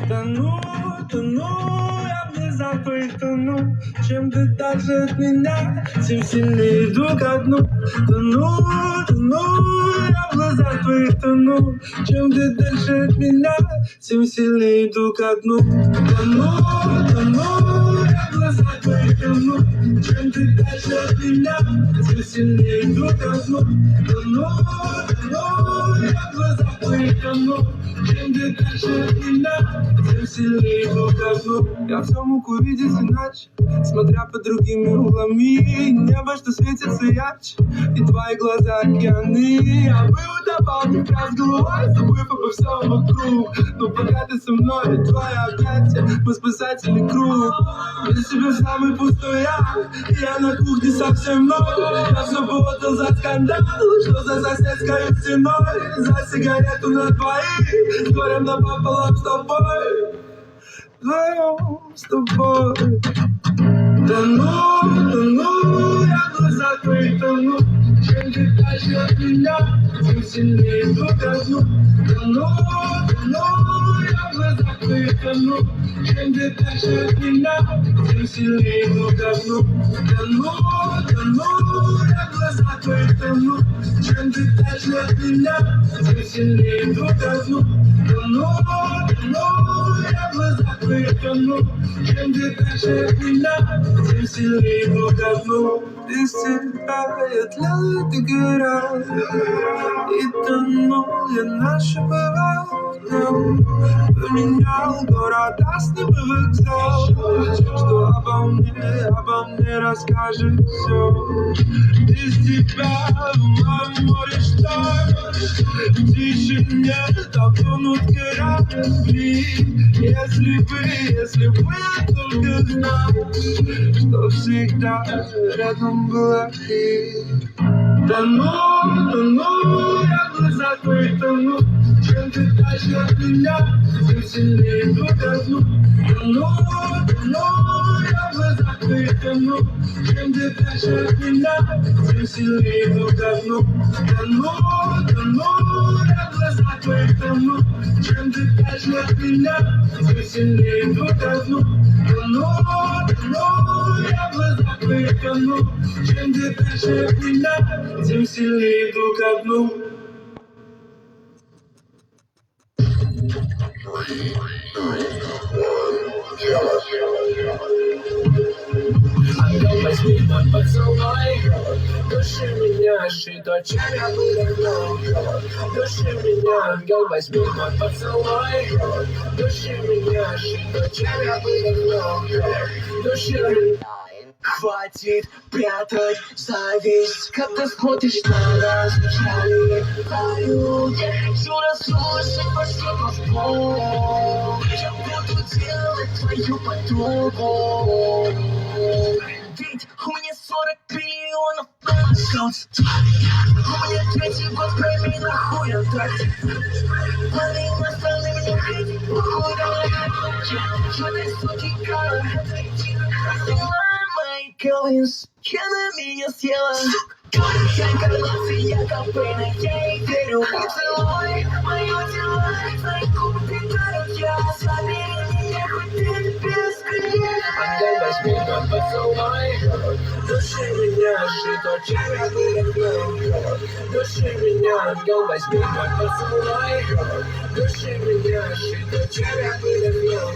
Тону, я в глазах твоих тону. Чем ты дальше от меня, тем сильнее иду ко дну. Тону, я в глазах твоих тону. Чем ты дальше от меня, тем сильнее иду ко дну. Тону, я в глазах твоих тону. Чем ты дальше от меня, тем сильнее иду ко дну. Тону, я в глазах твоих тону. Чем ты дальше от меня, тем сильнее иду ко дну. Я все мог увидеть иначе, смотря под другими углами. Небо, что светится ярче, и твои глаза океаны. Я бы утопал как раз головой, забыв обо всем вокруг. Но пока ты со мной, твои объятия, мы спасатели круг. Для себя самый пустой я на кухне совсем ноль. Я все поотдал за скандал, что за соседской стеной. За сигарету на двоих, горем напополам с тобой. Вдвоем с тобой. Тону, я в глазах твоих тону. Чем ты дальше от меня, тем сильнее иду ко дну. Тону, я в глазах твоих тону. Чем ты дальше от меня, тем сильнее иду ко дну. Тону, я в глазах твоих тону. Чем ты дальше от меня, тем сильнее иду ко дну. Тону, я в глазах твоих тону. Чем ты дальше от меня, тем сильнее иду ко дну. Без тебя я тлел, ты горел, и тонул я наши бывал. Поменял города с неба вокзал. Что обо мне расскажет все. Без тебя в моем море шторм. В тишине тонут корабли. Если бы я только знал, что всегда рядом была ты. Тону, я в глазах твоих тону. Чем ты дальше от меня, тем сильнее иду ко дну. Тону, я в глазах твоих тону. Чем ты дальше от меня, тем сильнее иду ко дну. Тону, я в глазах твоих тону. Чем ты дальше от меня, тем сильнее иду ко дну. Тону, я в глазах твоих тону. Чем ты дальше от меня, тем сильнее иду ко дну. Ангел, возьми мой поцелуй, души меня, что черя выдохнул. Души меня, ангел, возьми мой поцелуй, души меня, что черя выдохнул. Души меня. Хватит прятать зависть, как ты смотришь на нас, печали поют. Отсюда слушай спасибо в пол. Я буду делать твою подругу. Ведь у меня 40 миллионов аккаунтов. У меня 3-й год, пойми нахуй он тратит. Они настали мне хейтить, похудо. Я ты сутика, Коллинз, я на меня съела. Я инкарнация, я капельна, я ей верю. Поцелуй моё тело, твои губы питают я. Забери меня хоть ты без крылья. Ангел, возьми мой поцелуй, души меня, что черя выдохнул. Души меня, ангел, возьми мой поцелуй, души меня, что черя выдохнул.